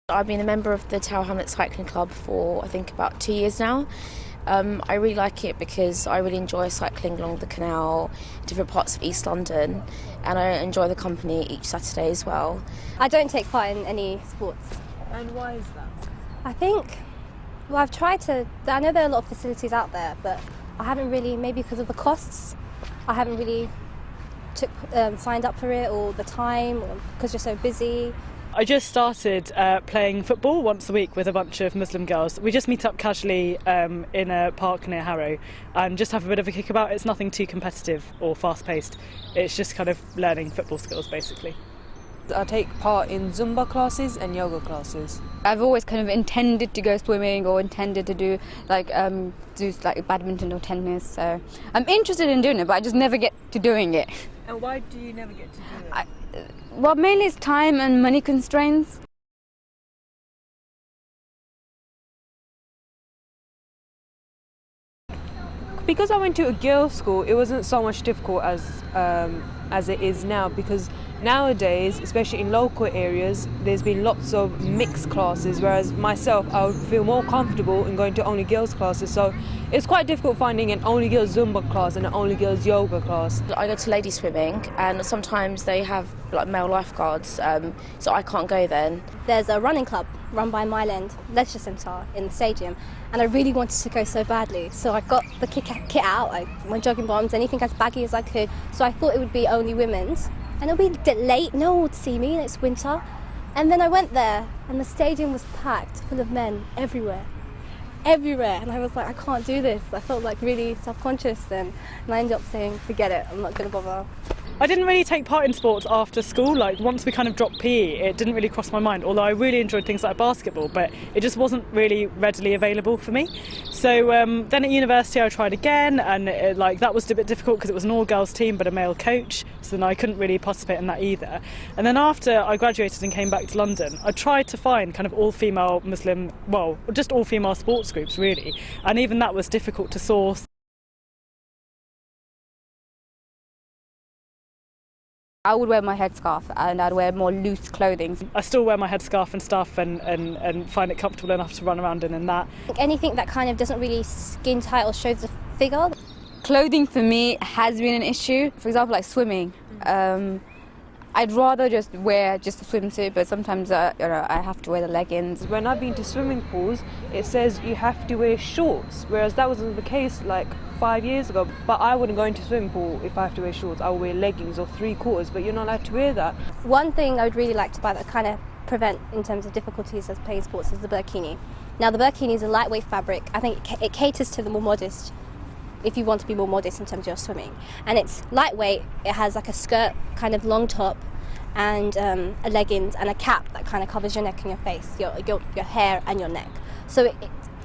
I've been a member of the Tower Hamlets Cycling Club for I think about 2 years now. I really like it because I really enjoy cycling along the canal, different parts of East London, and I enjoy the company each Saturday as well. I don't take part in any sports. And why is that? I think, well, I've tried to, I know there are a lot of facilities out there, but I haven't really, maybe because of the costs, I haven't really signed up for it, or the time, or because you're so busy. I just started playing football once a week with a bunch of Muslim girls. We just meet up casually in a park near Harrow and just have a bit of a kickabout. It's nothing too competitive or fast-paced. It's just kind of learning football skills, basically. I take part in Zumba classes and yoga classes. I've always kind of intended to go swimming or intended to do like badminton or tennis. So I'm interested in doing it, but I just never get to doing it. And why do you never get to do it? Well, mainly it's time and money constraints. Because I went to a girls' school, it wasn't so much difficult as it is now, because nowadays, especially in local areas, there's been lots of mixed classes, whereas myself, I would feel more comfortable in going to only girls' classes. So it's quite difficult finding an only girls Zumba class and an only girls yoga class. I go to lady swimming, and sometimes they have like male lifeguards, so I can't go then. There's a running club run by Mile End Leisure Centre in the stadium, and I really wanted to go so badly. So I got the kit out, my jogging bottoms, anything as baggy as I could. So I thought it would be only women's, and it'll be a bit late, no one would see me, and it's winter. And then I went there, and the stadium was packed, full of men everywhere. And I was like, I can't do this. I felt like really self-conscious then, and I ended up saying, forget it, I'm not going to bother. I didn't really take part in sports after school. Like, once we kind of dropped PE, it didn't really cross my mind, although I really enjoyed things like basketball, but it just wasn't really readily available for me. So then at university I tried again, and that was a bit difficult because it was an all-girls team but a male coach, so then I couldn't really participate in that either. And then after I graduated and came back to London, I tried to find kind of all-female Muslim, well, just all-female sports groups really, and even that was difficult to source. I would wear my headscarf and I'd wear more loose clothing. I still wear my headscarf and stuff and find it comfortable enough to run around in that. Anything that kind of doesn't really skin tight or shows the figure. Clothing for me has been an issue. For example, like swimming. I'd rather just wear just a swimsuit, but sometimes I have to wear the leggings. When I've been to swimming pools, it says you have to wear shorts, whereas that wasn't the case like 5 years ago. But I wouldn't go into a swimming pool if I have to wear shorts. I would wear leggings or 3/4, but you're not allowed to wear that. One thing I would really like to buy that kind of prevent in terms of difficulties as playing sports is the burkini. Now the burkini is a lightweight fabric. I think it caters to the more modest, if you want to be more modest in terms of your swimming. And it's lightweight, it has like a skirt, kind of long top, and a leggings and a cap that kind of covers your neck and your face, your hair and your neck. So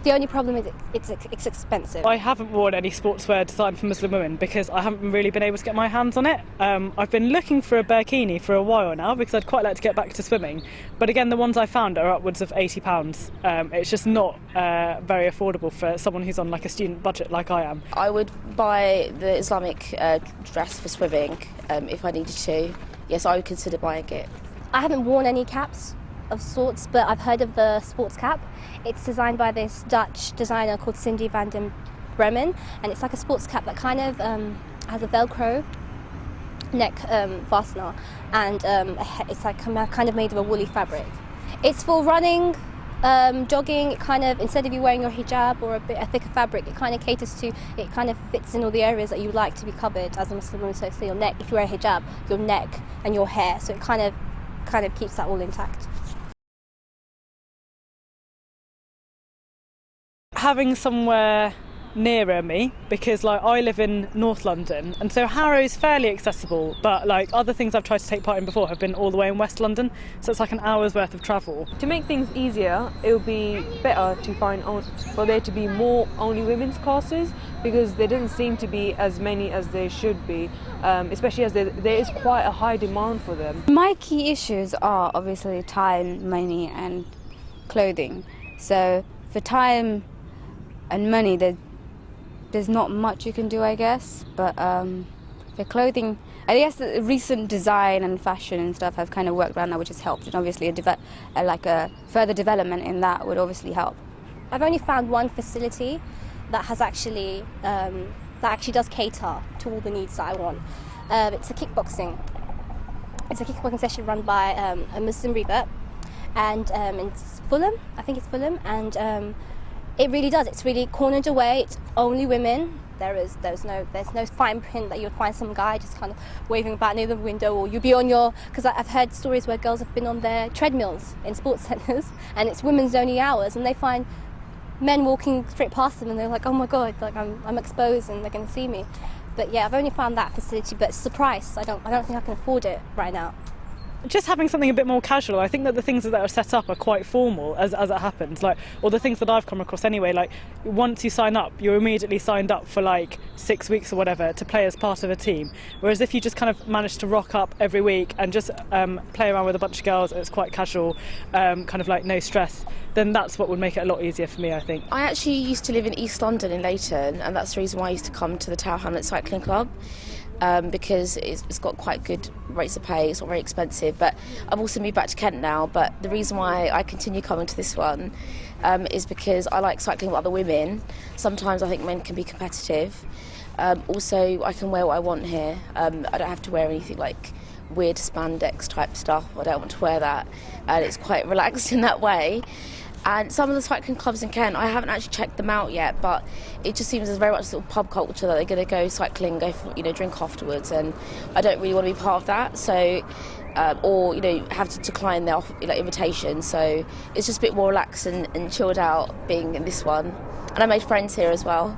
the only problem is it's expensive. I haven't worn any sportswear designed for Muslim women because I haven't really been able to get my hands on it. I've been looking for a burkini for a while now because I'd quite like to get back to swimming. But again, the ones I found are upwards of £80. It's just not very affordable for someone who's on like a student budget like I am. I would buy the Islamic dress for swimming if I needed to. Yes, I would consider buying it. I haven't worn any caps of sorts, but I've heard of the sports cap. It's designed by this Dutch designer called Cindy van den Bremen, and it's like a sports cap that kind of has a Velcro neck fastener, and it's like kind of made of a woolly fabric. It's for running, jogging. It kind of, instead of you wearing your hijab or a thicker fabric, it kind of caters to, it kind of fits in all the areas that you like to be covered as a Muslim woman. So your neck, if you wear a hijab, your neck and your hair, so it kind of keeps that all intact. Having somewhere nearer me, because like I live in North London, and so Harrow's fairly accessible, but like other things I've tried to take part in before have been all the way in West London, so it's like an hour's worth of travel. To make things easier, it would be better to find for there to be more only women's classes, because there doesn't seem to be as many as there should be, especially as there is quite a high demand for them. My key issues are obviously time, money and clothing. So for time and money, there's not much you can do, I guess, but The clothing, I guess the recent design and fashion and stuff have kind of worked around that, which has helped. And obviously a further development in that would obviously help. I've only found one facility that has actually does cater to all the needs that I want. It's a kickboxing session run by a Muslim revert, and it's Fulham. I think it's Fulham, and it really does. It's really cornered away. It's only women. There's no fine print that you'll find some guy just kind of waving about near the window, or you'll be on your, because I've heard stories where girls have been on their treadmills in sports centres and it's women's only hours, and they find men walking straight past them and they're like, oh my god, like I'm exposed and they're going to see me. But yeah, I've only found that facility, but it's the price. I don't think I can afford it right now. Just having something a bit more casual. I think that the things that are set up are quite formal as it happens, like, or the things that I've come across anyway, like once you sign up you're immediately signed up for like 6 weeks or whatever to play as part of a team, whereas if you just kind of manage to rock up every week and just play around with a bunch of girls and it's quite casual, kind of like no stress, then that's what would make it a lot easier for me, I think. I actually used to live in East London in Leighton, and that's the reason why I used to come to the Tower Hamlets Cycling Club. Because it's got quite good rates of pay, it's not very expensive, but I've also moved back to Kent now. But the reason why I continue coming to this one is because I like cycling with other women. Sometimes I think men can be competitive. Also, I can wear what I want here. I don't have to wear anything like weird spandex type stuff. I don't want to wear that, and it's quite relaxed in that way. And some of the cycling clubs in Kent, I haven't actually checked them out yet, but it just seems there's very much sort of pub culture that they're going to go cycling, go for, drink afterwards, and I don't really want to be part of that. So, or have to decline their invitation. So it's just a bit more relaxed and chilled out being in this one. And I made friends here as well.